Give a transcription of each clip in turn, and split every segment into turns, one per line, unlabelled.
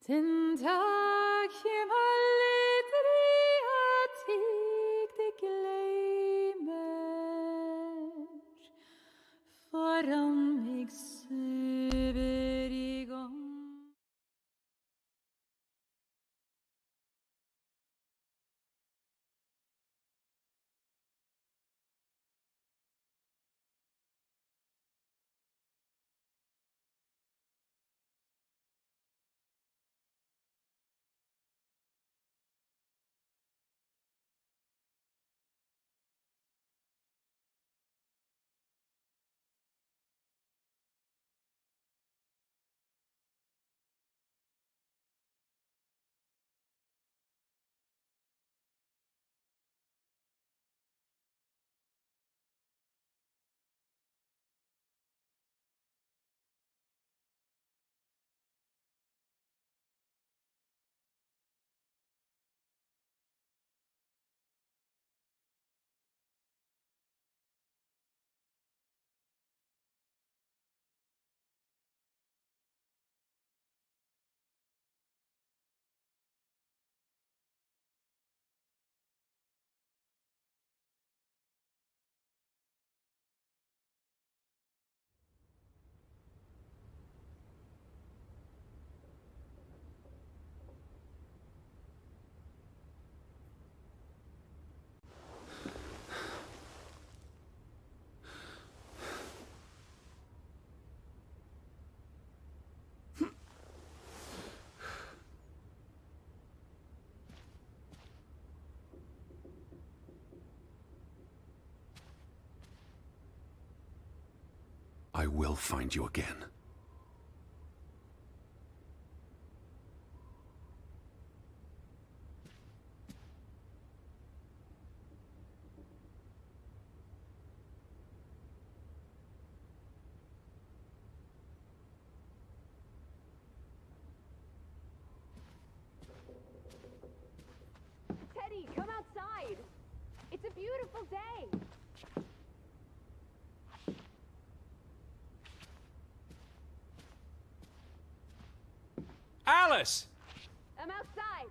Den dag hjem aldrig at det glemmer, foran mig søver i gang.
I will find you again.
Teddy, come outside! It's a beautiful day!
Alice!
I'm outside!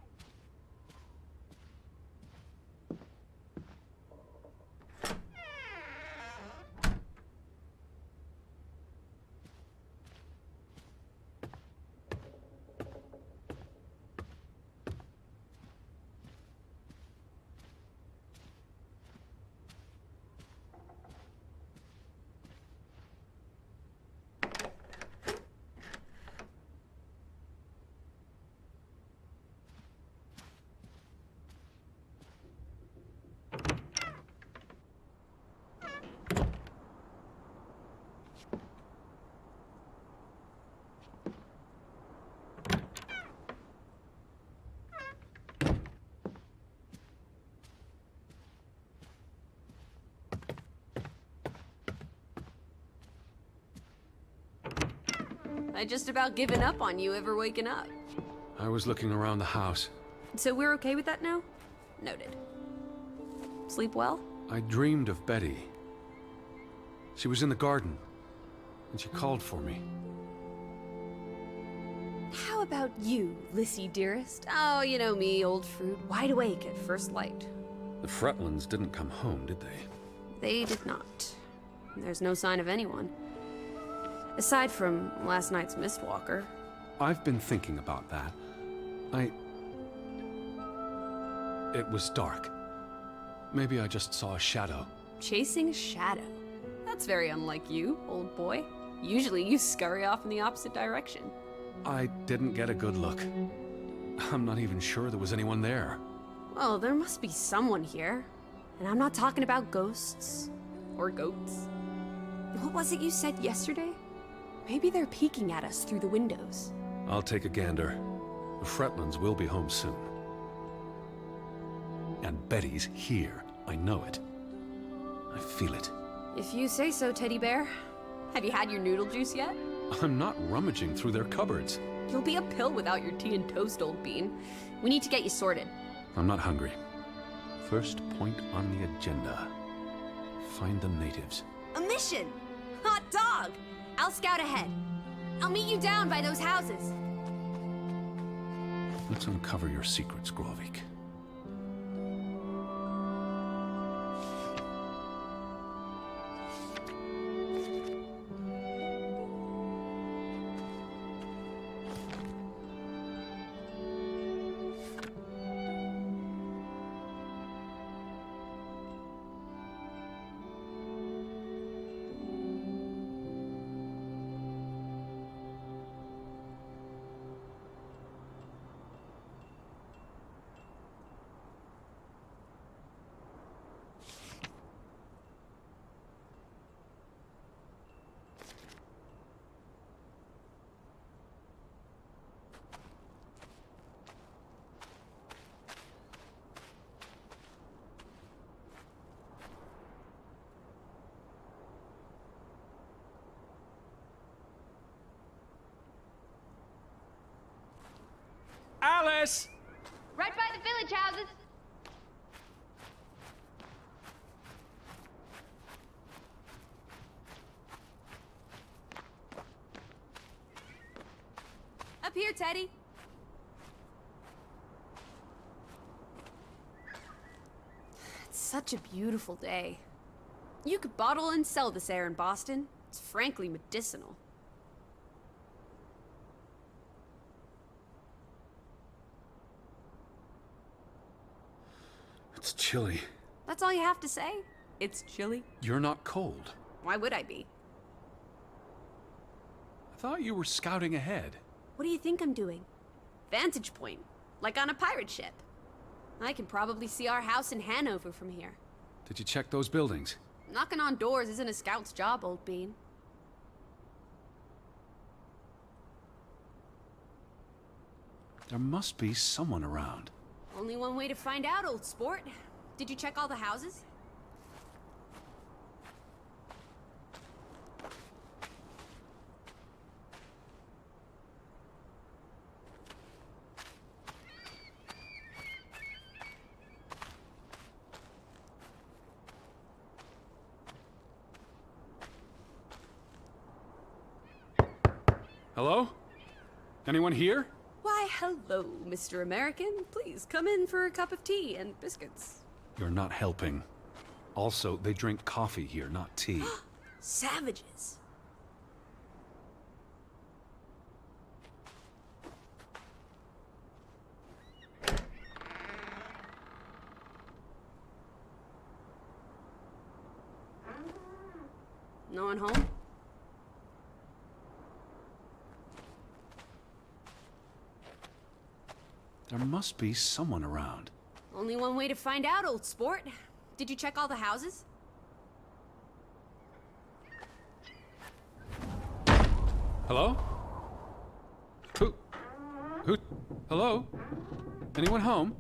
I just about given up on you ever waking up.
I was looking around the house.
So we're okay with that now? Noted. Sleep well?
I dreamed of Betty. She was in the garden, and she called for me.
How about you, Lissy dearest? Oh, you know me, old fruit, wide awake at first light.
The Fretlands didn't come home, did they?
They did not. There's no sign of anyone. Aside from last night's Mistwalker.
I've been thinking about that. It was dark. Maybe I just saw a shadow.
Chasing a shadow? That's very unlike you, old boy. Usually you scurry off in the opposite direction.
I didn't get a good look. I'm not even sure there was anyone there.
Well, there must be someone here. And I'm not talking about ghosts. Or goats. What was it you said yesterday? Maybe they're peeking at us through the windows.
I'll take a gander. The Fretlands will be home soon. And Betty's here. I know it. I feel it.
If you say so, teddy bear. Have you had your noodle juice yet?
I'm not rummaging through their cupboards.
You'll be a pill without your tea and toast, old bean. We need to get you sorted.
I'm not hungry. First point on the agenda. Find the natives.
A mission! Hot dog! I'll scout ahead. I'll meet you down by those houses.
Let's uncover your secrets, Graavik.
Alice!
Right by the village houses.
Up here, Teddy. It's such a beautiful day. You could bottle and sell this air in Boston. It's frankly medicinal.
It's chilly.
That's all you have to say? It's chilly?
You're not cold.
Why would I be?
I thought you were scouting ahead.
What do you think I'm doing? Vantage point, like on a pirate ship. I can probably see our house in Hanover from here.
Did you check those buildings?
Knocking on doors isn't a scout's job, old bean.
There must be someone around.
Only one way to find out, old sport. Did you check all the houses?
Hello? Anyone here?
Why, hello, Mr. American. Please come in for a cup of tea and biscuits.
You're not helping. Also, they drink coffee here, not tea.
Savages. No one home?
There must be someone around.
Only one way to find out, old sport. Did you check all the houses?
Hello? Who? Hello? Anyone home?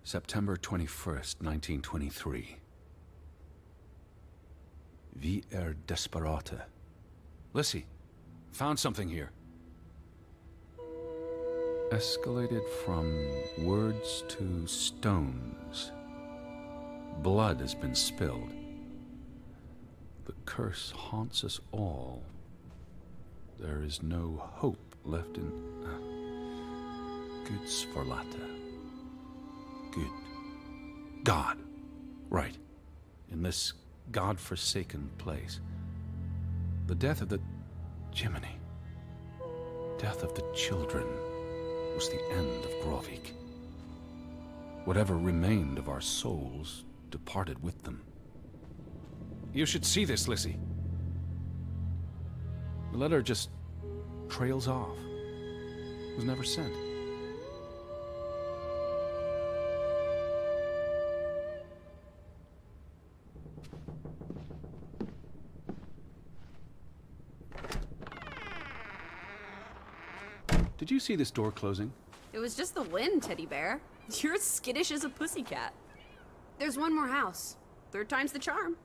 September 21st, 1923. Vi desperata. Lissy, found something here. Escalated from words to stones. Blood has been spilled. The curse haunts us all. There is no hope left in... Guds forlata. Good. God. Right. In this God-forsaken place. The death of the... Jiminy. Death of the children was the end of Graavik. Whatever remained of our souls departed with them. You should see this, Lissy. The letter just trails off. It was never sent. Did you see this door closing?
It was just the wind, teddy bear. You're as skittish as a pussycat. There's one more house. Third time's the charm.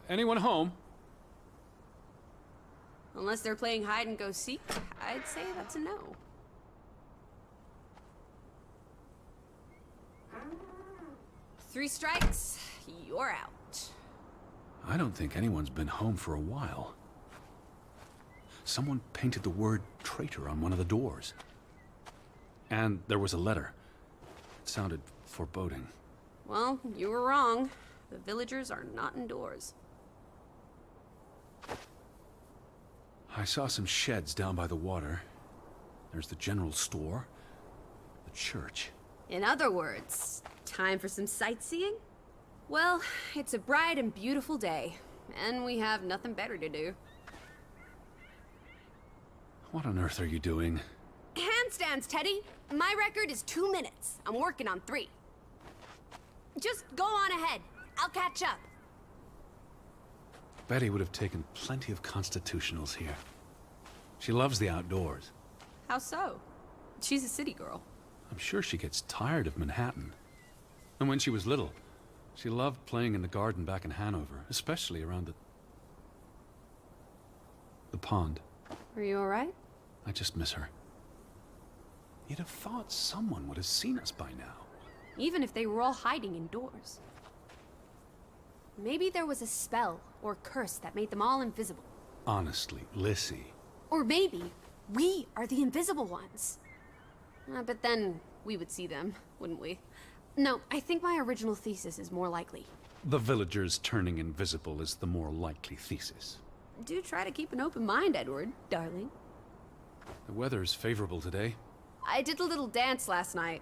Anyone home?
Unless they're playing hide and go seek, I'd say that's a no. Three strikes, you're out.
I don't think anyone's been home for a while. Someone painted the word traitor on one of the doors. And there was a letter. It sounded foreboding.
Well, you were wrong. The villagers are not indoors.
I saw some sheds down by the water. There's the general store, the church.
In other words, time for some sightseeing? Well, it's a bright and beautiful day, and we have nothing better to do.
What on earth are you doing?
Handstands, Teddy! My record is 2 minutes. I'm working on 3. Just go on ahead. I'll catch up.
Betty would have taken plenty of constitutionals here. She loves the outdoors.
How so? She's a city girl.
I'm sure she gets tired of Manhattan. And when she was little, she loved playing in the garden back in Hanover, especially around the pond.
Are you alright?
I just miss her. You'd have thought someone would have seen us by now.
Even if they were all hiding indoors. Maybe there was a spell or curse that made them all invisible.
Honestly, Lissy.
Or maybe we are the invisible ones. But then we would see them, wouldn't we? No, I think my original thesis is more likely.
The villagers turning invisible is the more likely thesis.
Do try to keep an open mind, Edward, darling.
The weather is favorable today.
I did a little dance last night,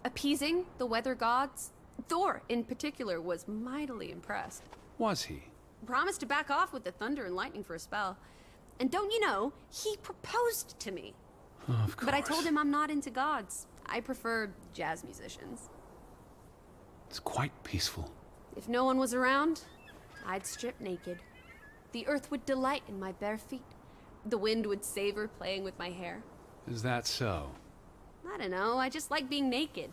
appeasing the weather gods. Thor, in particular, was mightily impressed.
Was he?
Promised to back off with the thunder and lightning for a spell. And don't you know, he proposed to me.
Oh, of course.
But I told him I'm not into gods. I prefer jazz musicians.
It's quite peaceful.
If no one was around, I'd strip naked. The earth would delight in my bare feet. The wind would savor playing with my hair.
Is that so?
I don't know, I just like being naked.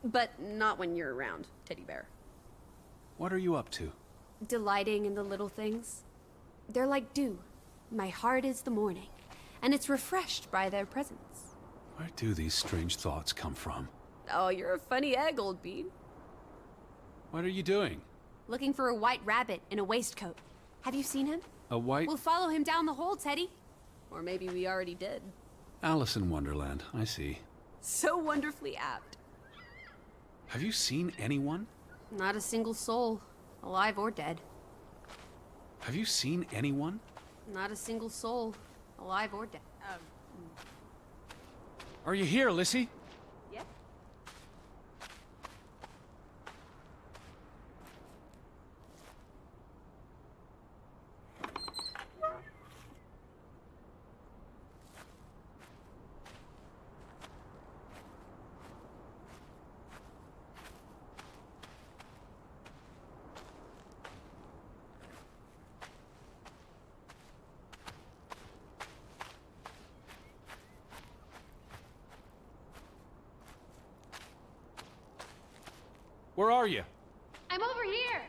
But not when you're around, teddy bear.
What are you up to?
Delighting in the little things. They're like dew. My heart is the morning, and it's refreshed by their presence.
Where do these strange thoughts come from?
Oh, you're a funny egg, old bean.
What are you doing?
Looking for a white rabbit in a waistcoat. Have you seen him?
A white...
We'll follow him down the hole, Teddy. Or maybe we already did.
Alice in Wonderland, I see.
So wonderfully apt.
Have you seen anyone?
Not a single soul, alive or dead.
Have you seen anyone?
Not a single soul, alive or dead.
Are you here, Lissy?
Yeah?
Where are you?
I'm over here.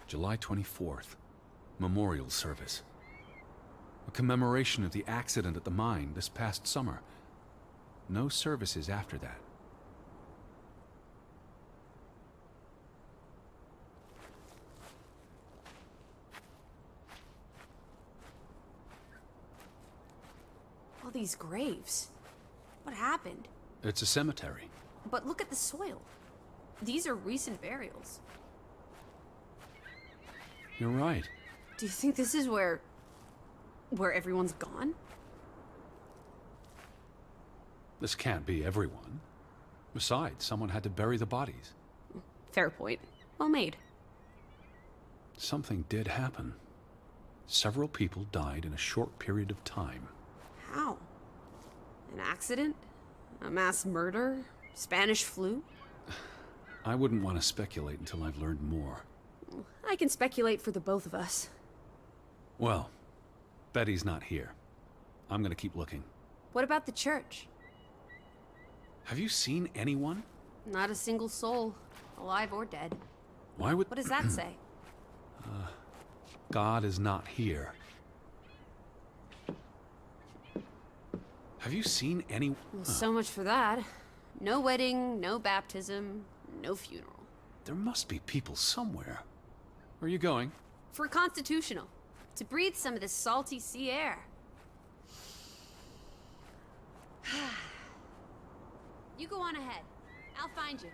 July 24th. Memorial service. A commemoration of the accident at the mine this past summer. No services after that.
these graves? What happened?
It's a cemetery.
But look at the soil. These are recent burials.
You're right.
Do you think this is where everyone's gone?
This can't be everyone. Besides, someone had to bury the bodies.
Fair point. Well made.
Something did happen. Several people died in a short period of time.
How? An accident? A mass murder? Spanish flu?
I wouldn't want to speculate until I've learned more.
I can speculate for the both of us.
Well, Betty's not here. I'm gonna keep looking.
What about the church?
Have you seen anyone?
Not a single soul, alive or dead.
Why would...
What does that say?
God is not here. Have you seen any...
So much for that. No wedding, no baptism, no funeral.
There must be people somewhere. Where are you going?
For constitutional. To breathe some of this salty sea air. You go on ahead. I'll find you.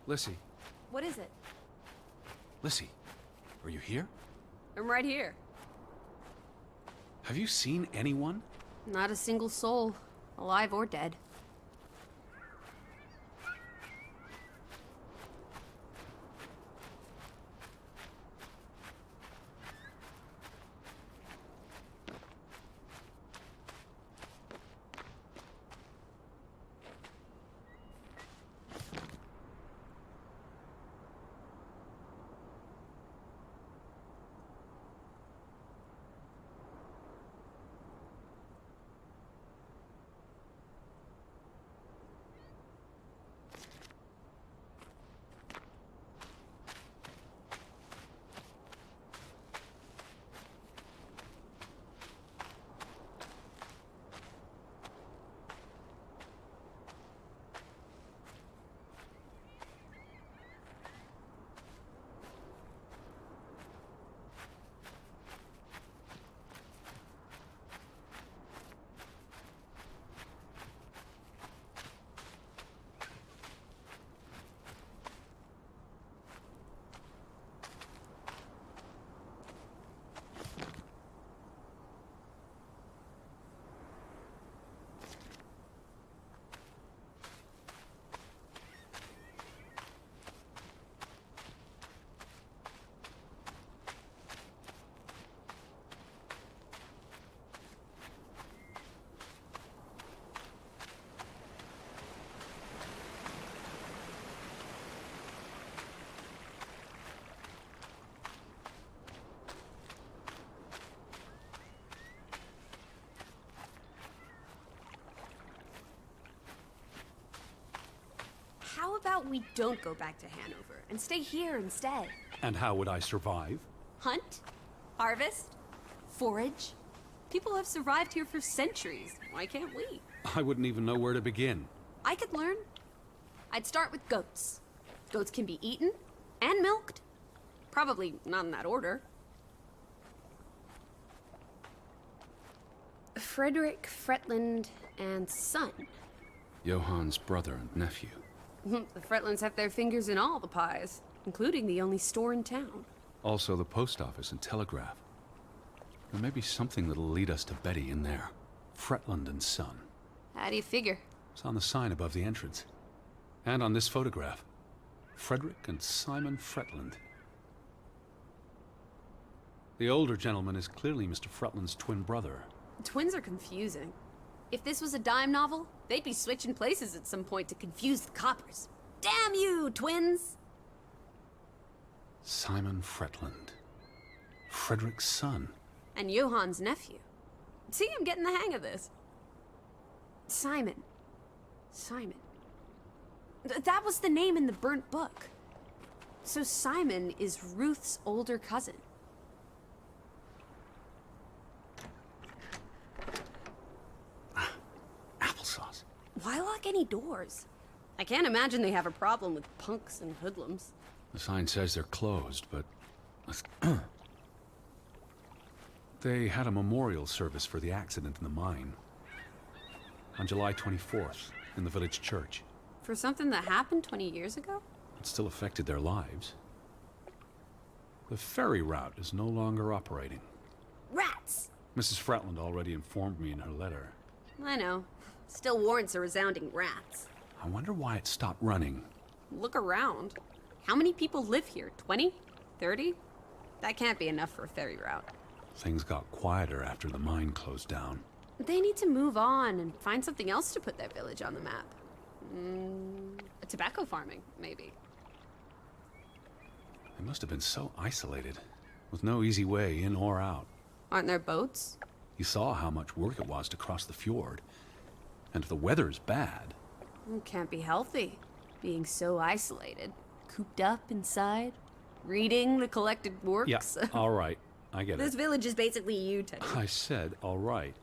Lissy.
What is it?
Lissy, are you here?
I'm right here.
Have you seen anyone?
Not a single soul, alive or dead. How about we don't go back to Hanover and stay here instead?
And how would I survive?
Hunt? Harvest? Forage? People have survived here for centuries. Why can't we?
I wouldn't even know where to begin.
I could learn. I'd start with goats. Goats can be eaten and milked. Probably not in that order. Frederick Fretland and son.
Johann's brother and nephew.
The Fretlands have their fingers in all the pies, including the only store in town.
Also the post office and telegraph. There may be something that'll lead us to Betty in there. Fretland and Son.
How do you figure?
It's on the sign above the entrance. And on this photograph. Frederick and Simon Fretland. The older gentleman is clearly Mr. Fretland's twin brother.
Twins are confusing. If this was a dime novel, they'd be switching places at some point to confuse the coppers. Damn you, twins!
Simon Fretland. Frederick's son.
And Johann's nephew. See, I'm getting the hang of this. Simon. That was the name in the burnt book. So Simon is Ruth's older cousin.
Applesauce.
Why lock any doors? I can't imagine they have a problem with punks and hoodlums.
The sign says they're closed, but... They had a memorial service for the accident in the mine. On July 24th, in the village church.
For something that happened 20 years ago?
It still affected their lives. The ferry route is no longer operating.
Rats!
Mrs. Fretland already informed me in her letter.
I know. Still warrants a resounding rats.
I wonder why it stopped running.
Look around. How many people live here? 20? 30? That can't be enough for a ferry route.
Things got quieter after the mine closed down.
They need to move on and find something else to put their village on the map. Tobacco farming, maybe.
They must have been so isolated, with no easy way in or out.
Aren't there boats?
You saw how much work it was to cross the fjord. And if the weather's bad...
It can't be healthy, being so isolated. Cooped up inside, reading the collected works.
Yeah, all right. I get
This
it.
village is basically you, Teddy.
I said all right.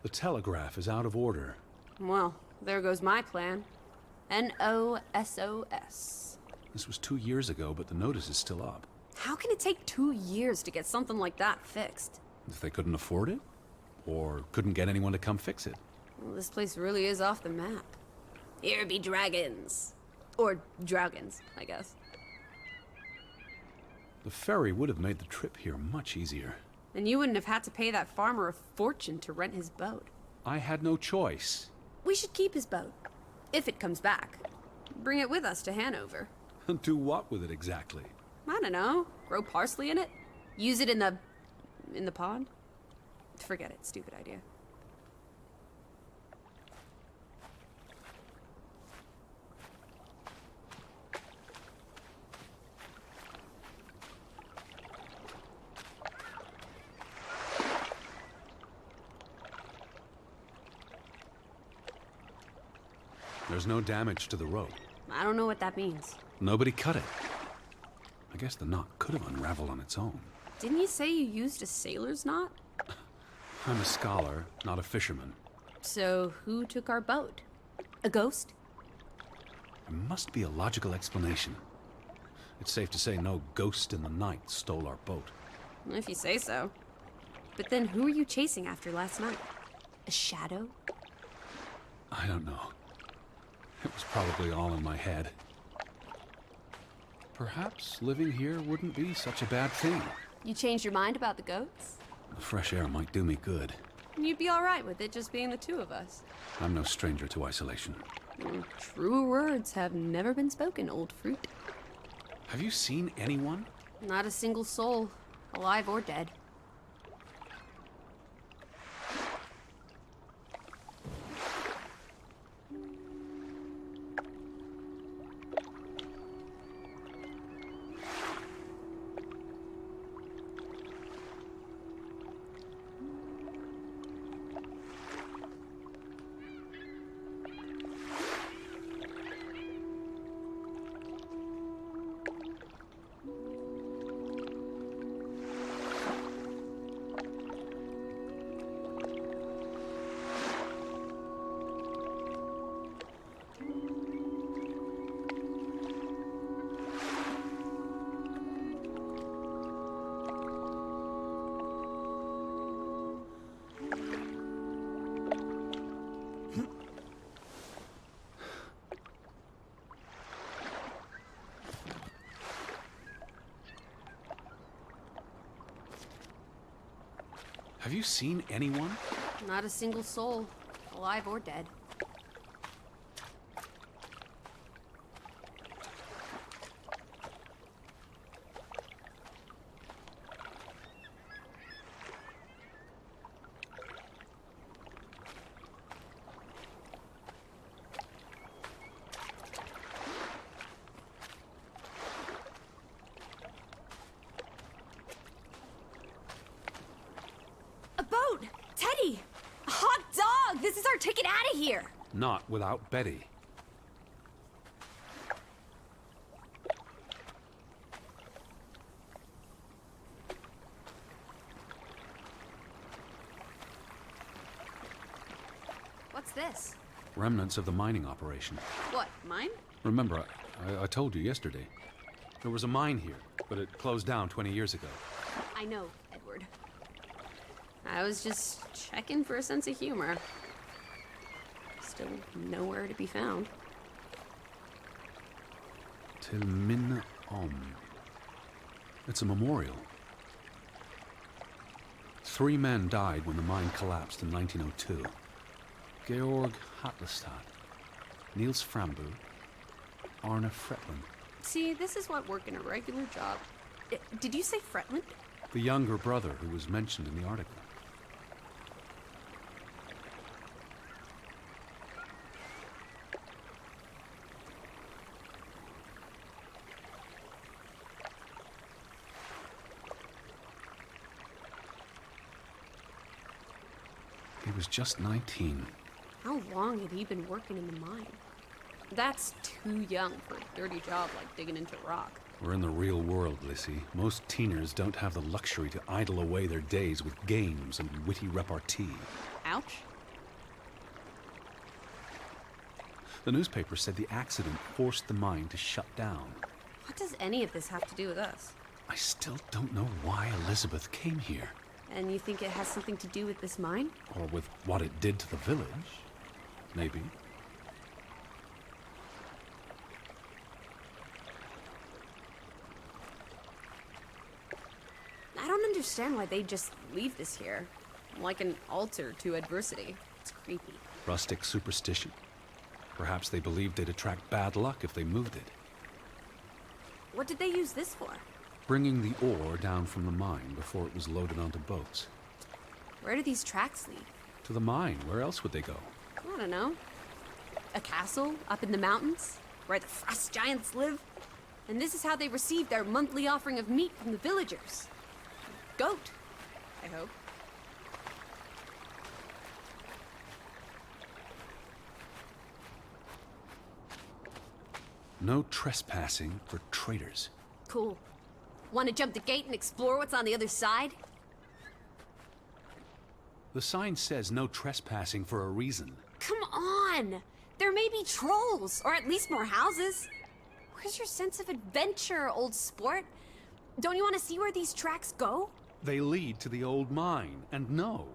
The telegraph is out of order.
Well, there goes my plan. NOSOS.
This was 2 years ago, but the notice is still up.
How can it take 2 years to get something like that fixed?
If they couldn't afford it? Or couldn't get anyone to come fix it?
Well, this place really is off the map. Here be dragons. Or Draugens, I guess.
The ferry would have made the trip here much easier.
And you wouldn't have had to pay that farmer a fortune to rent his boat.
I had no choice.
We should keep his boat. If it comes back. Bring it with us to Hanover.
Do what with it exactly?
I don't know. Grow parsley in it? Use it in the pond? Forget it. Stupid idea.
There's no damage to the rope.
I don't know what that means.
Nobody cut it. I guess the knot could have unraveled on its own.
Didn't you say you used a sailor's knot?
I'm a scholar, not a fisherman.
So who took our boat? A ghost?
There must be a logical explanation. It's safe to say no ghost in the night stole our boat.
If you say so. But then who were you chasing after last night? A shadow?
I don't know. It was probably all in my head. Perhaps living here wouldn't be such a bad thing.
You changed your mind about the goats?
The fresh air might do me good.
You'd be all right with it just being the two of us.
I'm no stranger to isolation.
True words have never been spoken, old fruit.
Have you seen anyone?
Not a single soul, alive or dead.
Have you seen anyone?
Not a single soul, alive or dead. A boat! Teddy! A hot dog! This is our ticket out of here!
Not without Betty.
What's this?
Remnants of the mining operation.
What, mine?
Remember, I told you yesterday. There was a mine here, but it closed down 20 years ago.
I know, Edward. I was just checking for a sense of humor. Still nowhere to be found.
Till minne om. It's a memorial. 3 men died when the mine collapsed in 1902. Georg Hatlestad, Niels Frambu, Arne Fretland.
See, this is what working a regular job. Did you say Fretland?
The younger brother who was mentioned in the article. He was just 19.
How long had he been working in the mine? That's too young for a dirty job like digging into rock.
We're in the real world, Lissy. Most teeners don't have the luxury to idle away their days with games and witty repartee.
Ouch.
The newspaper said the accident forced the mine to shut down.
What does any of this have to do with us?
I still don't know why Elisabeth came here.
And you think it has something to do with this mine?
Or with what it did to the village. Maybe.
I don't understand why they just leave this here. Like an altar to adversity. It's creepy.
Rustic superstition. Perhaps they believed they'd attract bad luck if they moved it.
What did they use this for?
Bringing the ore down from the mine before it was loaded onto boats.
Where do these tracks lead?
To the mine. Where else would they go?
I don't know. A castle up in the mountains? Where the frost giants live? And this is how they receive their monthly offering of meat from the villagers. Goat, I hope.
No trespassing for traitors.
Cool. Want to jump the gate and explore what's on the other side?
The sign says no trespassing for a reason.
Come on! There may be trolls, or at least more houses. Where's your sense of adventure, old sport? Don't you want to see where these tracks go?
They lead to the old mine, and no.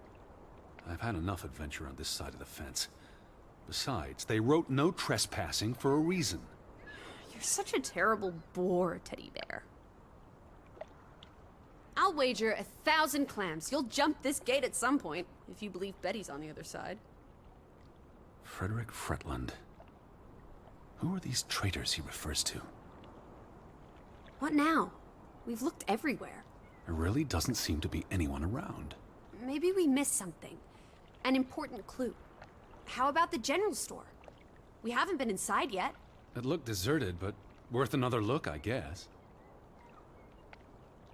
I've had enough adventure on this side of the fence. Besides, they wrote no trespassing for a reason.
You're such a terrible bore, Teddy Bear. I'll wager 1,000 clams you'll jump this gate at some point, if you believe Betty's on the other side.
Frederick Fretland. Who are these traitors he refers to?
What now? We've looked everywhere.
There really doesn't seem to be anyone around.
Maybe we missed something. An important clue. How about the general store? We haven't been inside yet.
It looked deserted, but worth another look, I guess.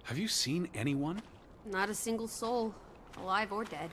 Have you seen anyone?
Not a single soul, alive or dead.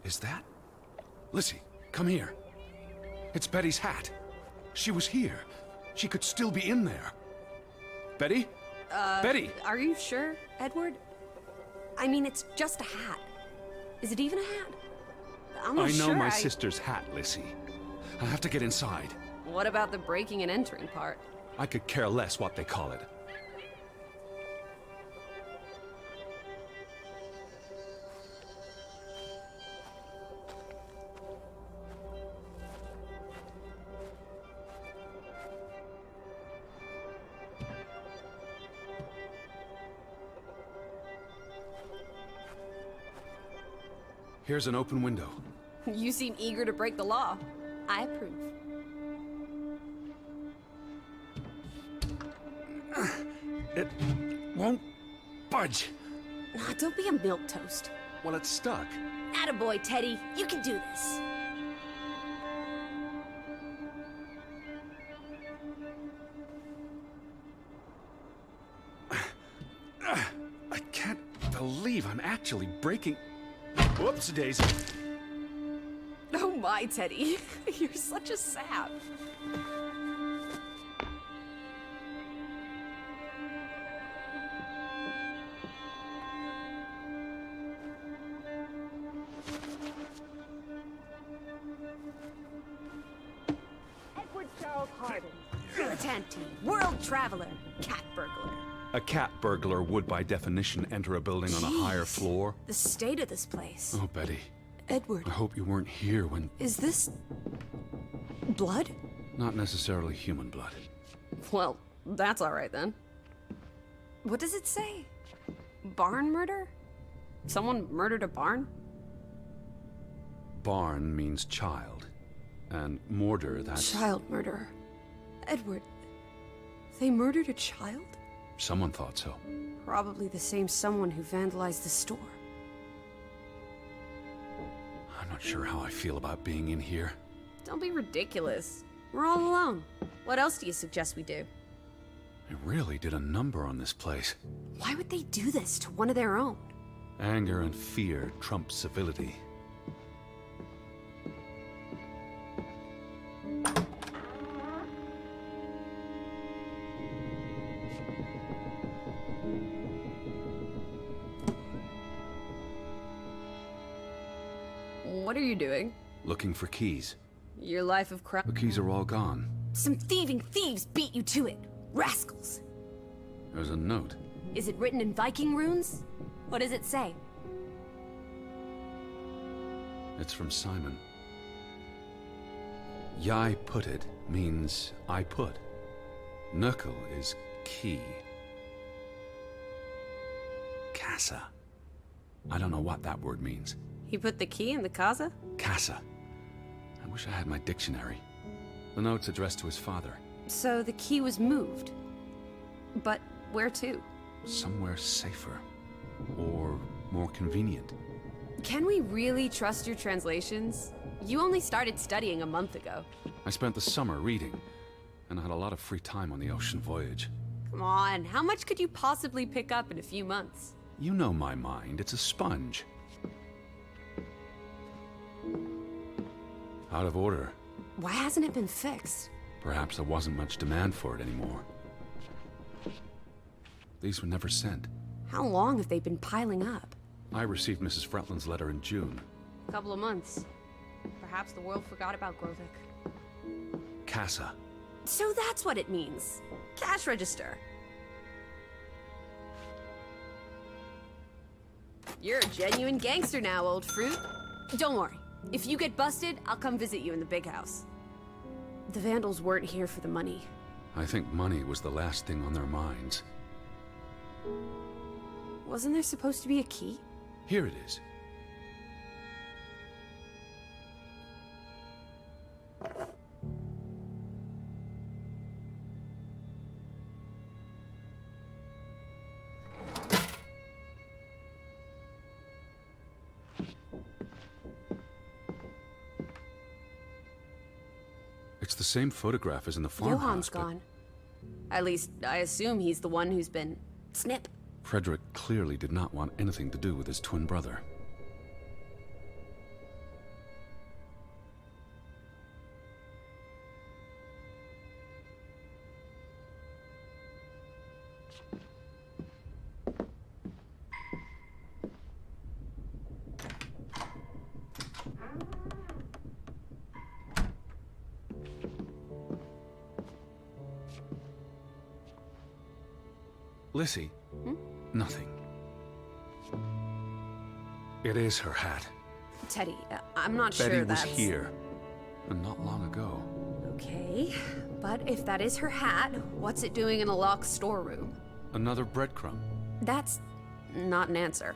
Is that? Lissy, come here. It's Betty's hat. She was here. She could still be in there. Betty? Betty!
Are you sure, Edward? I mean, it's just a hat. Is it even a hat? I'm not
I know
sure
my sister's hat, Lissy. I have to get inside.
What about the breaking and entering part?
I could care less what they call it. Here's an open window.
You seem eager to break the law. I approve.
It won't budge.
Nah, don't be a milquetoast.
Well, it's stuck.
Attaboy, Teddy. You can do this.
I can't believe I'm actually breaking... Whoops, Daisy.
Oh my, Teddy. You're such a sap.
Edward Charles Harden.
Dilettante, world traveler, cat burglar.
A cat burglar would, by definition, enter a building on a higher
Jeez.
floor.
The state of this place.
Oh, Betty.
Edward,
I hope you weren't here when...
is this... blood?
Not necessarily human blood.
Well, that's all right then. What does it say? Barn murder? Someone murdered a barn?
Barn means child. And mortar, that's...
Child murderer. Edward, they murdered a child?
Someone thought so.
Probably the same someone who vandalized the store.
I'm not sure how I feel about being in here.
Don't be ridiculous. We're all alone. What else do you suggest we do?
They really did a number on this place.
Why would they do this to one of their own?
Anger and fear trump civility.
What are you doing?
Looking for keys.
Your life of crime?
The keys are all gone.
Some thieving thieves beat you to it. Rascals.
There's a note.
Is it written in Viking runes? What does it say?
It's from Simon. Yai put it means I put. Knuckle is key. Casa. I don't know what that word means.
He put the key in the casa?
Casa. I wish I had my dictionary. The note's addressed to his father.
So the key was moved. But where to?
Somewhere safer. Or more convenient.
Can we really trust your translations? You only started studying a month ago.
I spent the summer reading, and I had a lot of free time on the ocean voyage.
Come on, how much could you possibly pick up in a few months?
You know my mind, it's a sponge. Out of order.
Why hasn't it been fixed?
Perhaps there wasn't much demand for it anymore. These were never sent.
How long have they been piling up?
I received Mrs. Fretland's letter in June.
A couple of months. Perhaps the world forgot about Graavik.
Casa.
So that's what it means. Cash register. You're a genuine gangster now, old fruit. Don't worry. If you get busted, I'll come visit you in the big house. The Vandals weren't here for the money.
I think money was the last thing on their minds.
Wasn't there supposed to be a key?
Here it is. It's the same photograph as in the farmhouse.
Johan's gone. At least, I assume he's the one who's been... snip.
Frederick clearly did not want anything to do with his twin brother. Lissy. Nothing. It is her hat.
Teddy, I'm not
Betty
sure
was
that's...
here. And not long ago.
Okay, but if that is her hat, what's it doing in a locked storeroom?
Another breadcrumb.
That's not an answer.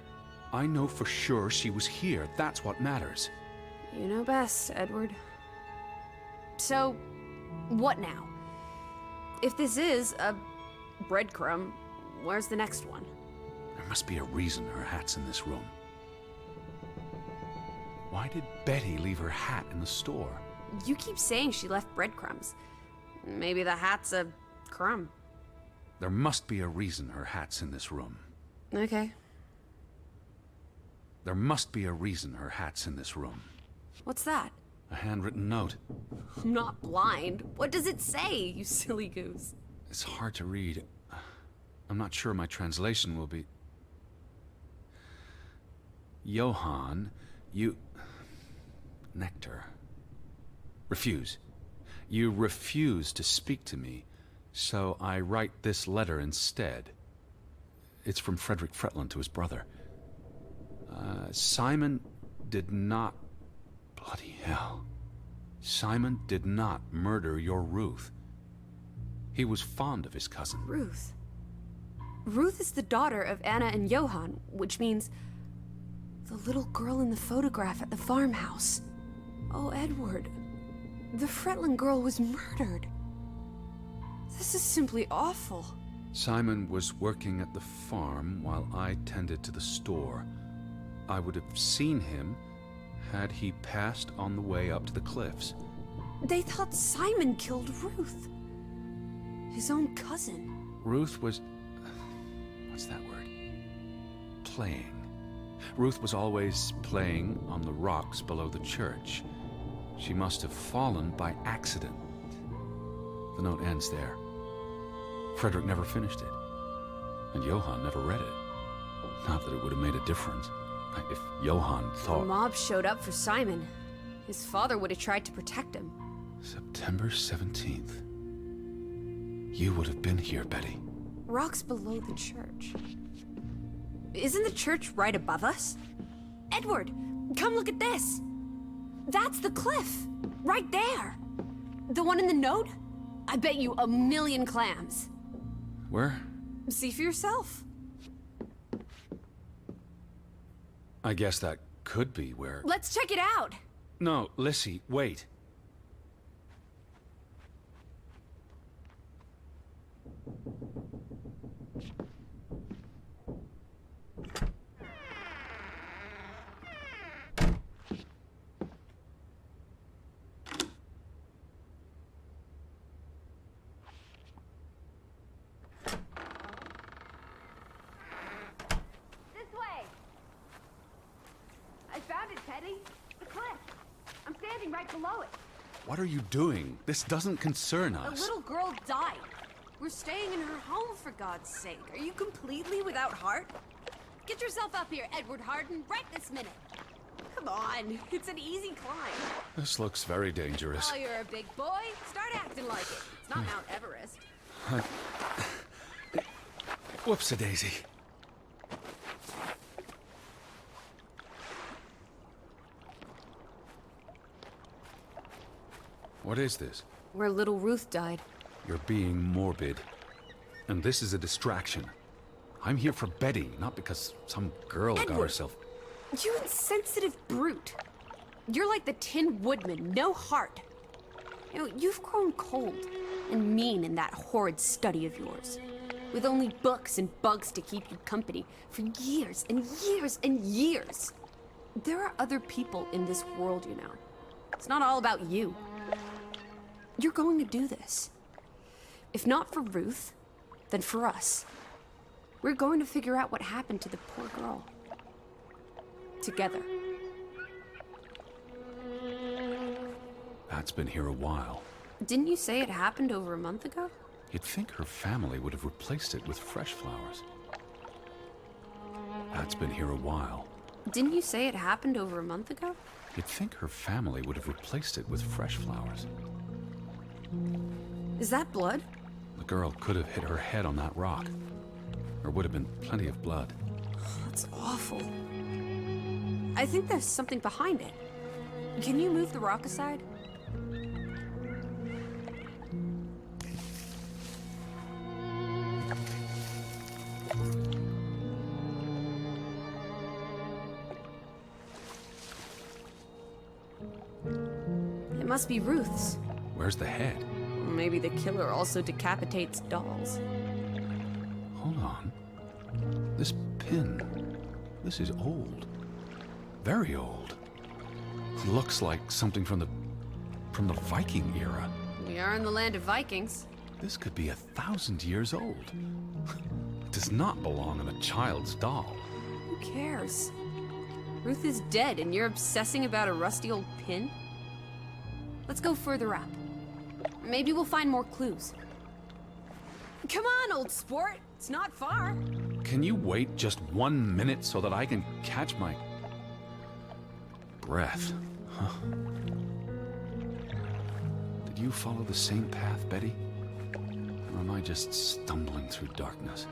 I know for sure she was here. That's what matters.
You know best, Edward. So, what now? If this is a breadcrumb, where's the next one?
There must be a reason her hat's in this room. Why did Betty leave her hat in the store?
You keep saying she left breadcrumbs. Maybe the hat's a crumb.
There must be a reason her hat's in this room.
Okay.
There must be a reason her hat's in this room.
What's that?
A handwritten note.
I'm not blind. What does it say, you silly goose?
It's hard to read. I'm not sure my translation will be... Johann, you... Nectar. Refuse. You refuse to speak to me, so I write this letter instead. It's from Frederick Fretland to his brother. Simon did not... Bloody hell. Simon did not murder your Ruth. He was fond of his cousin.
Ruth. Ruth is the daughter of Anna and Johann, which means the little girl in the photograph at the farmhouse. Oh, Edward. The Fretland girl was murdered. This is simply awful.
Simon was working at the farm while I tended to the store. I would have seen him had he passed on the way up to the cliffs.
They thought Simon killed Ruth. His own cousin.
Ruth was... what's that word? Playing. Ruth was always playing on the rocks below the church. She must have fallen by accident. The note ends there. Frederick never finished it. And Johann never read it. Not that it would have made a difference. If Johann thought...
The mob showed up for Simon. His father would have tried to protect him.
September 17th. You would have been here, Betty.
Rocks below the church. Isn't the church right above us? Edward, come look at this. That's the cliff. Right there. The one in the note? I bet you 1,000,000 clams.
Where?
See for yourself.
I guess that could be where...
Let's check it out.
No, Lissy, wait.
This way! I found it, Teddy. The cliff. I'm standing right below it.
What are you doing? This doesn't concern
A
us.
little girl died. We're staying in her home, for God's sake. Are you completely without heart? Get yourself up here, Edward Harden, right this minute. Come on, it's an easy climb.
This looks very dangerous.
Oh, you're a big boy. Start acting like it. It's not Mount Everest.
Whoops-a-daisy. What is this?
Where little Ruth died.
You're being morbid. And this is a distraction. I'm here for Betty, not because some girl got
Edward.
herself...
You insensitive brute. You're like the Tin Woodman, no heart. You know, you've grown cold and mean in that horrid study of yours. With only books and bugs to keep you company for years and years and years. There are other people in this world, you know. It's not all about you. You're going to do this. If not for Ruth, then for us. We're going to figure out what happened to the poor girl. Together.
Pat's been here a while.
Didn't you say it happened over a month ago?
You'd think her family would have replaced it with fresh flowers. Pat's been here a while.
Didn't you say it happened over a month ago?
You'd think her family would have replaced it with fresh flowers.
Is that blood?
The girl could have hit her head on that rock. There would have been plenty of blood.
That's awful. I think there's something behind it. Can you move the rock aside? It must be Ruth's.
Where's the head?
Maybe the killer also decapitates dolls.
Hold on. This pin. This is old. Very old. It looks like something from the Viking era.
We are in the land of Vikings.
This could be 1,000 years old. It does not belong in a child's doll.
Who cares? Ruth is dead and you're obsessing about a rusty old pin? Let's go further up. Maybe we'll find more clues. Come on, old sport. It's not far.
Can you wait just 1 minute so that I can catch my breath? Huh. Did you follow the same path, Betty? Or am I just stumbling through darkness?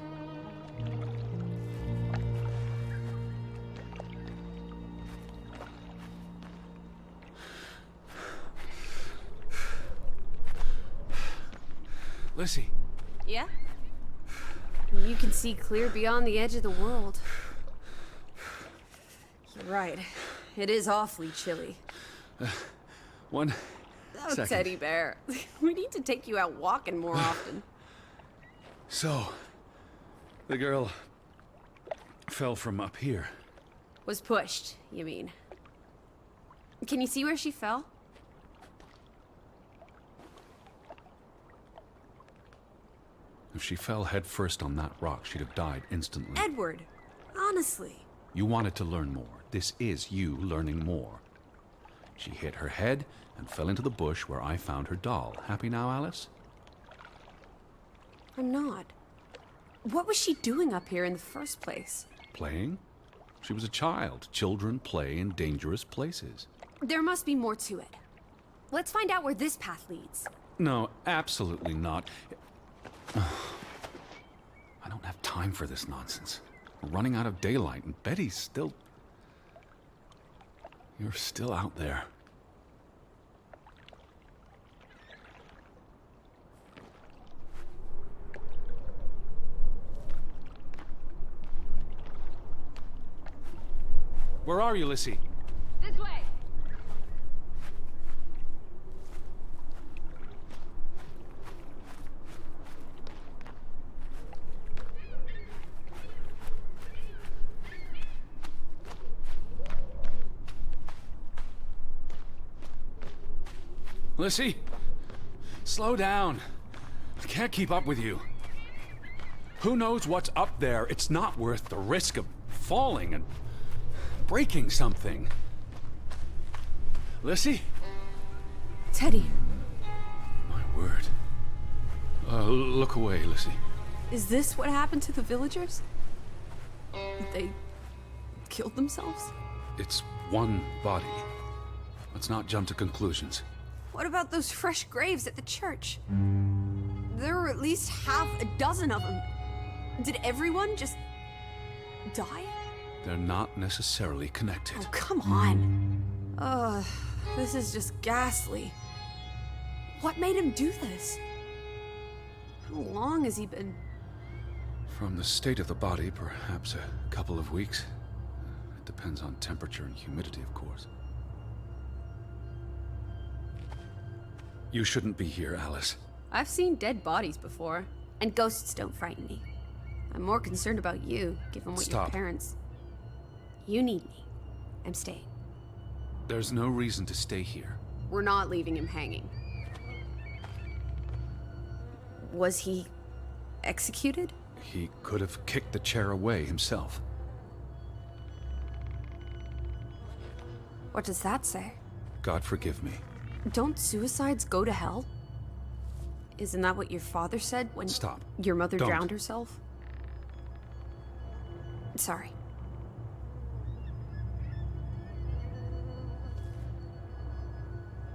Lissy.
Yeah? You can see clear beyond the edge of the world. You're right. It is awfully chilly.
One
Oh,
second.
teddy bear. We need to take you out walking more often.
So, the girl fell from up here.
Was pushed, you mean. Can you see where she fell?
If she fell headfirst on that rock, she'd have died instantly.
Edward, honestly.
You wanted to learn more. This is you learning more. She hit her head and fell into the bush where I found her doll. Happy now, Alice?
I'm not. What was she doing up here in the first place?
Playing? She was a child. Children play in dangerous places.
There must be more to it. Let's find out where this path leads.
No, absolutely not. I don't have time for this nonsense. We're running out of daylight, and Betty's still... You're still out there. Where are you, Lissy?
This way.
Lissy, slow down. I can't keep up with you. Who knows what's up there? It's not worth the risk of falling and breaking something. Lissy?
Teddy,
My word. Look away, Lissy.
is this what happened to the villagers? They killed themselves?
It's one body. Let's not jump to conclusions.
What about those fresh graves at the church? There were at least half a dozen of them. Did everyone just die?
They're not necessarily connected.
Oh, come on. This is just ghastly. What made him do this? How long has he been...
From the state of the body, perhaps a couple of weeks. It depends on temperature and humidity, of course. You shouldn't be here, Alice.
I've seen dead bodies before, and ghosts don't frighten me. I'm more concerned about you, given what
Stop.
your parents... You need me. I'm staying.
There's no reason to stay here.
We're not leaving him hanging. Was he executed?
He could have kicked the chair away himself.
What does that say?
God forgive me.
Don't suicides go to hell? Isn't that what your father said when
Stop.
your mother
Don't.
drowned herself? Sorry.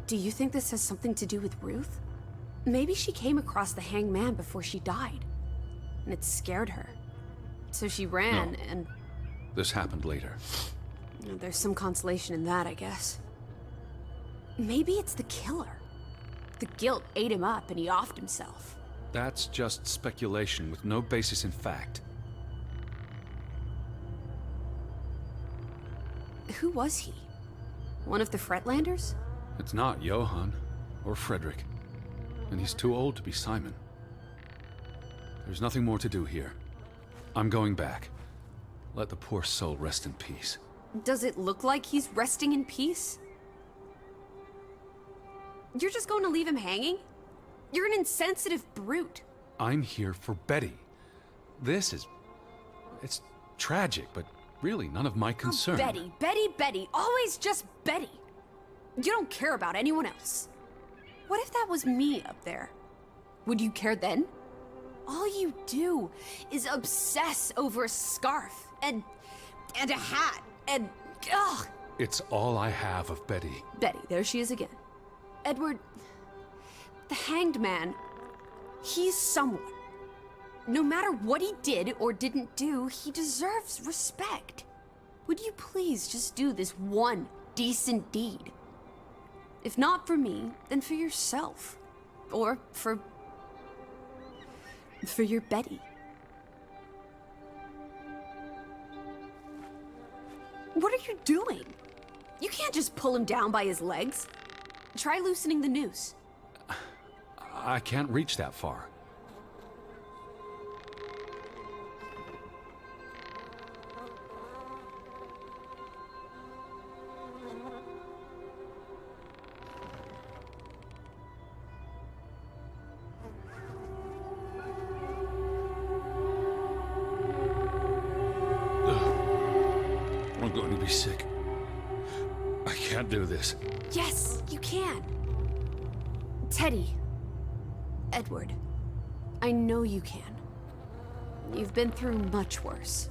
Do you think this has something to do with Ruth? Maybe she came across the hanged man before she died, and it scared her. So she ran,
No.
and
This happened later.
there's some consolation in that, I guess. Maybe it's the killer. The guilt ate him up and he offed himself.
That's just speculation with no basis in fact.
Who was he? One of the Fretlanders?
It's not Johann or Frederick. And he's too old to be Simon. There's nothing more to do here. I'm going back. Let the poor soul rest in peace.
Does it look like he's resting in peace? You're just going to leave him hanging? You're an insensitive brute.
I'm here for Betty. It's tragic, but really none of my concern.
Oh, Betty, Betty, Betty. Always just Betty. You don't care about anyone else. What if that was me up there? Would you care then? All you do is obsess over a scarf and a hat and ugh.
It's all I have of Betty.
Betty, there she is again. Edward, the hanged man, he's someone. No matter what he did or didn't do, he deserves respect. Would you please just do this one decent deed? If not for me, then for yourself. Or for your Betty. What are you doing? You can't just pull him down by his legs. Try loosening the noose.
I can't reach that far. I'm going to be sick. I can't do this.
Yes, you can. Teddy. Edward. I know you can. You've been through much worse.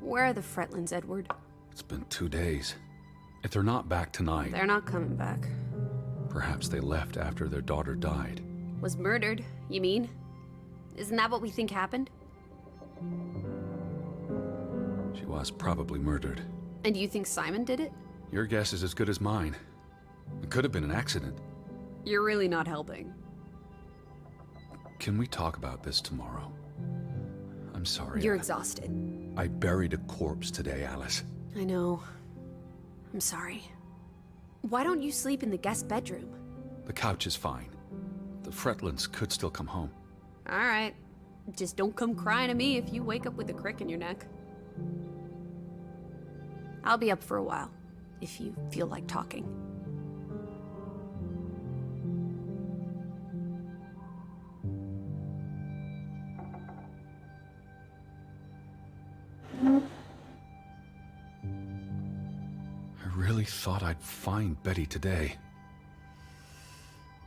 Where are the Fretlands, Edward?
It's been 2 days. If they're not back tonight,
They're not coming back.
perhaps they left after their daughter died.
Was murdered, you mean? Isn't that what we think happened?
She was probably murdered.
And you think Simon did it?
Your guess is as good as mine. It could have been an accident.
You're really not helping.
Can we talk about this tomorrow? I'm sorry.
You're exhausted.
I buried a corpse today, Alice.
I know. I'm sorry. Why don't you sleep in the guest bedroom?
The couch is fine. The Fretlands could still come home.
All right. Just don't come crying to me if you wake up with a crick in your neck. I'll be up for a while, if you feel like talking.
I really thought I'd find Betty today.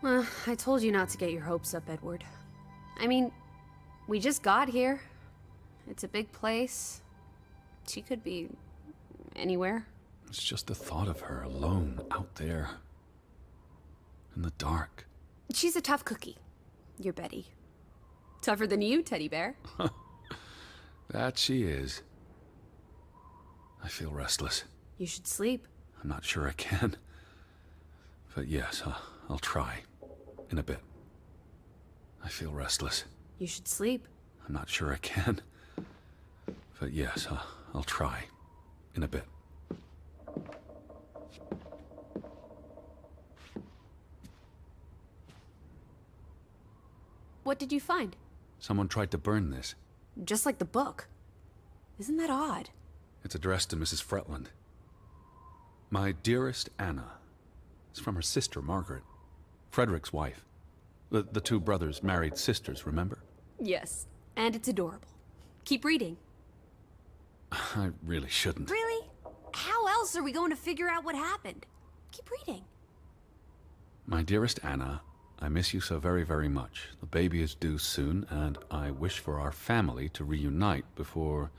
Well, I told you not to get your hopes up, Edward. I mean, we just got here. It's a big place. She could be anywhere.
It's just the thought of her alone out there. In the dark.
She's a tough cookie. Your Betty. Tougher than you, teddy bear.
That she is. I feel restless.
You should sleep.
I'm not sure I can. But yes, I'll try. In a bit. I feel restless.
You should sleep.
I'm not sure I can. But yes, I'll try. In a bit.
What did you find?
Someone tried to burn this.
Just like the book. Isn't that odd?
It's addressed to Mrs. Fretland. My dearest Anna. It's from her sister, Margaret. Frederick's wife. The two brothers married sisters, remember?
Yes. And it's adorable. Keep reading.
I really shouldn't.
Really? How else are we going to figure out what happened? Keep reading.
My dearest Anna, I miss you so very, very much. The baby is due soon, and I wish for our family to reunite before...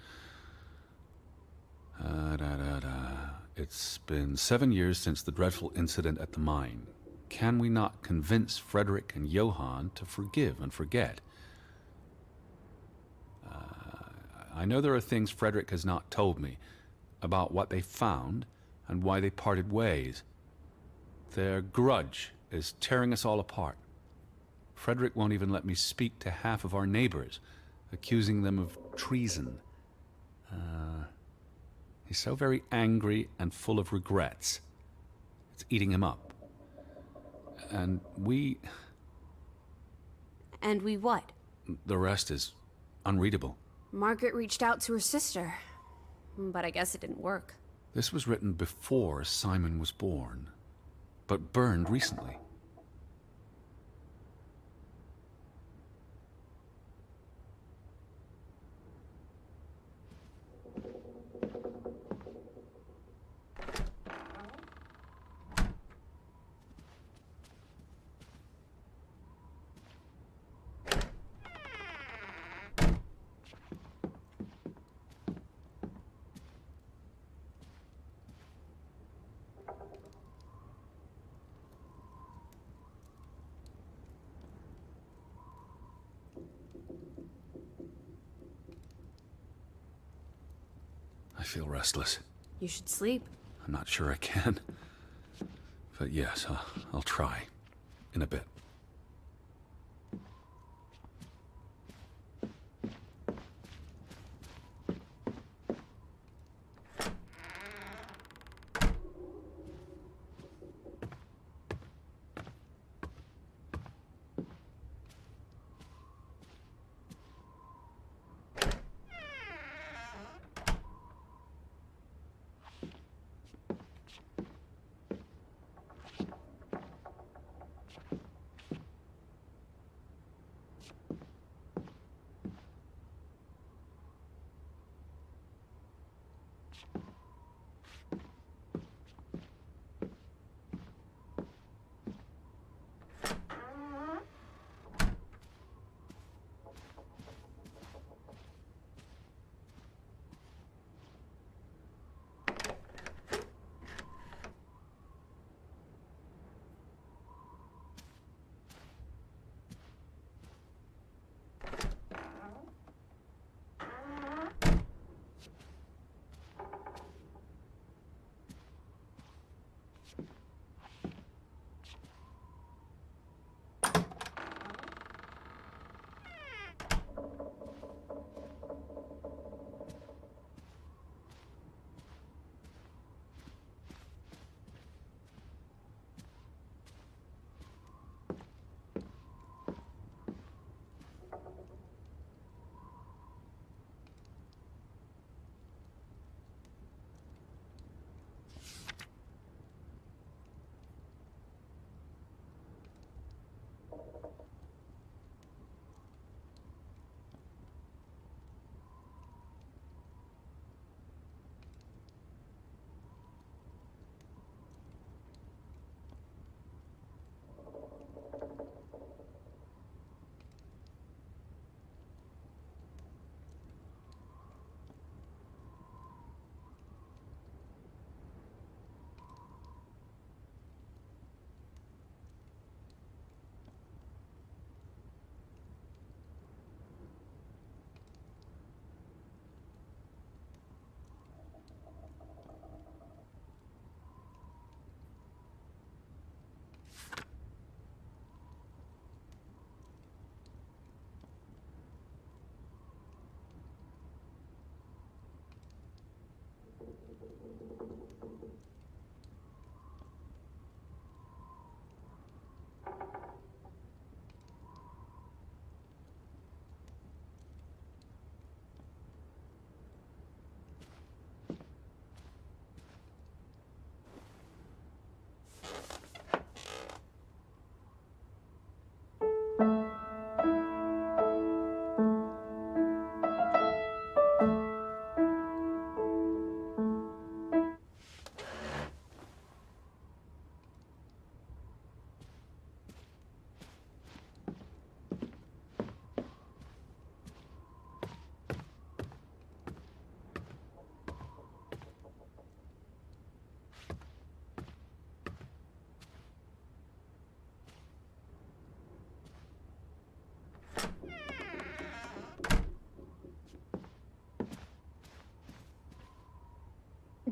It's been 7 years since the dreadful incident at the mine. Can we not convince Frederick and Johann to forgive and forget? I know there are things Frederick has not told me about what they found and why they parted ways. Their grudge is tearing us all apart. Frederick won't even let me speak to half of our neighbors, accusing them of treason. He's so very angry and full of regrets. It's eating him up. And we...
And we what?
The rest is unreadable.
Margaret reached out to her sister, but I guess it didn't work.
This was written before Simon was born, but burned recently. I feel restless.
You should sleep.
I'm not sure I can. But yes, I'll try. In a bit.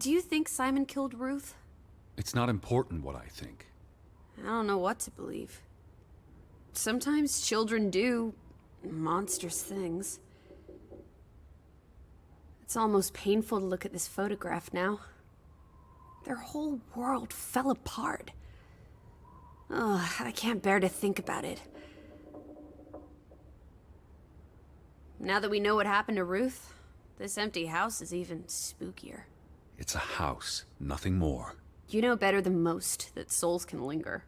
Do you think Simon killed Ruth?
It's not important what I think.
I don't know what to believe. Sometimes children do monstrous things. It's almost painful to look at this photograph now. Their whole world fell apart. Ugh, I can't bear to think about it. Now that we know what happened to Ruth, this empty house is even spookier.
It's a house, nothing more.
You know better than most that souls can linger.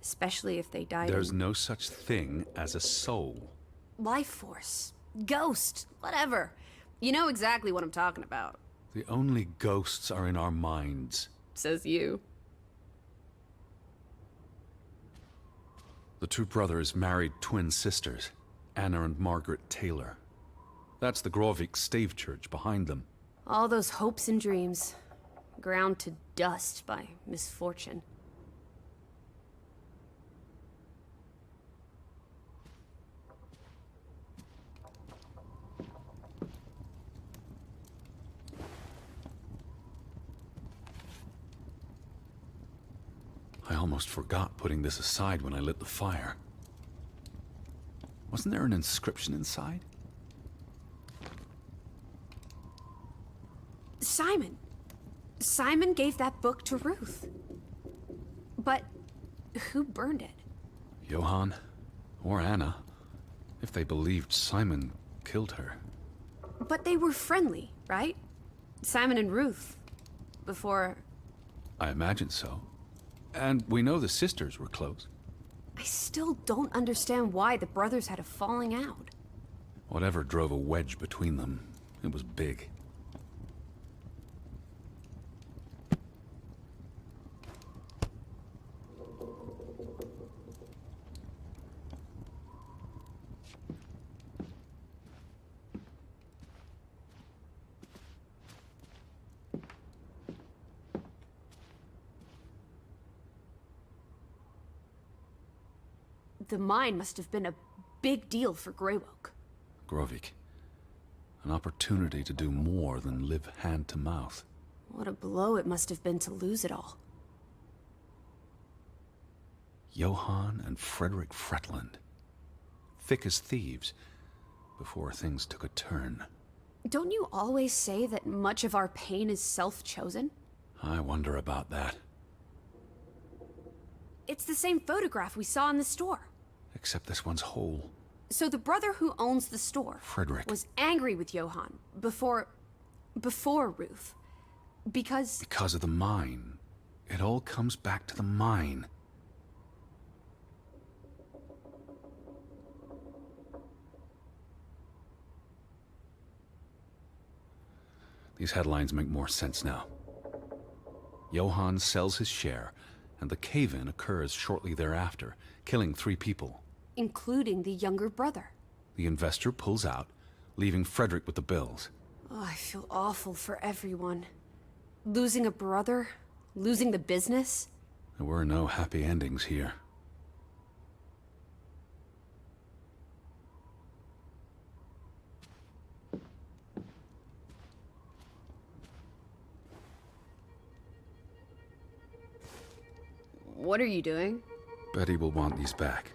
Especially if they died
There's no such thing as a soul.
life force, ghost, whatever. You know exactly what I'm talking about.
The only ghosts are in our minds.
Says you.
The two brothers married twin sisters, Anna and Margaret Taylor. That's the Graavik stave church behind them.
All those hopes and dreams, ground to dust by misfortune.
I almost forgot putting this aside when I lit the fire. Wasn't there an inscription inside?
Simon. Simon gave that book to Ruth. But who burned it?
Johann or Anna, if they believed Simon killed her.
But they were friendly, right? Simon and Ruth. Before...
I imagine so. And we know the sisters were close.
I still don't understand why the brothers had a falling out.
Whatever drove a wedge between them, it was big.
The mine must have been a big deal for Graavik.
Graavik. An opportunity to do more than live hand to mouth.
What a blow it must have been to lose it all.
Johann and Frederick Fretland. Thick as thieves, before things took a turn.
Don't you always say that much of our pain is self-chosen?
I wonder about that.
It's the same photograph we saw in the store.
Except this one's whole.
So the brother who owns the store...
Frederick.
...was angry with Johann before Ruth. Because...
Because of the mine. It all comes back to the mine. These headlines make more sense now. Johann sells his share, and the cave-in occurs shortly thereafter, killing 3 people.
Including the younger brother.
The investor pulls out, leaving Frederick with the bills.
Oh, I feel awful for everyone. Losing a brother, losing the business.
There were no happy endings here.
What are you doing?
Betty will want these back.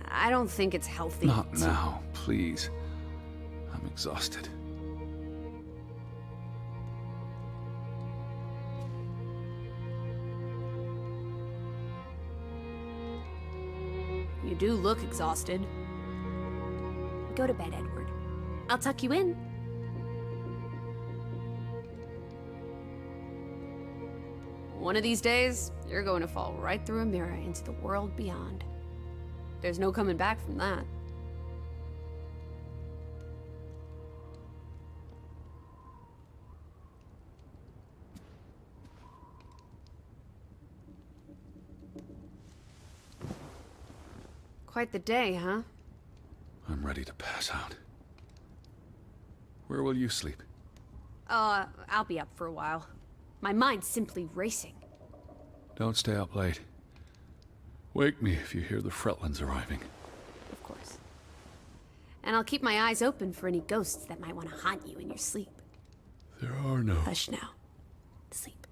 I don't think it's healthy.
Not now, please. I'm exhausted.
You do look exhausted. Go to bed, Edward. I'll tuck you in. One of these days, you're going to fall right through a mirror into the world beyond. There's no coming back from that. Quite the day, huh?
I'm ready to pass out. Where will you sleep?
I'll be up for a while. My mind's simply racing.
Don't stay up late. Wake me if you hear the Fretlands arriving.
Of course. And I'll keep my eyes open for any ghosts that might want to haunt you in your sleep.
There are no...
Hush now. to sleep.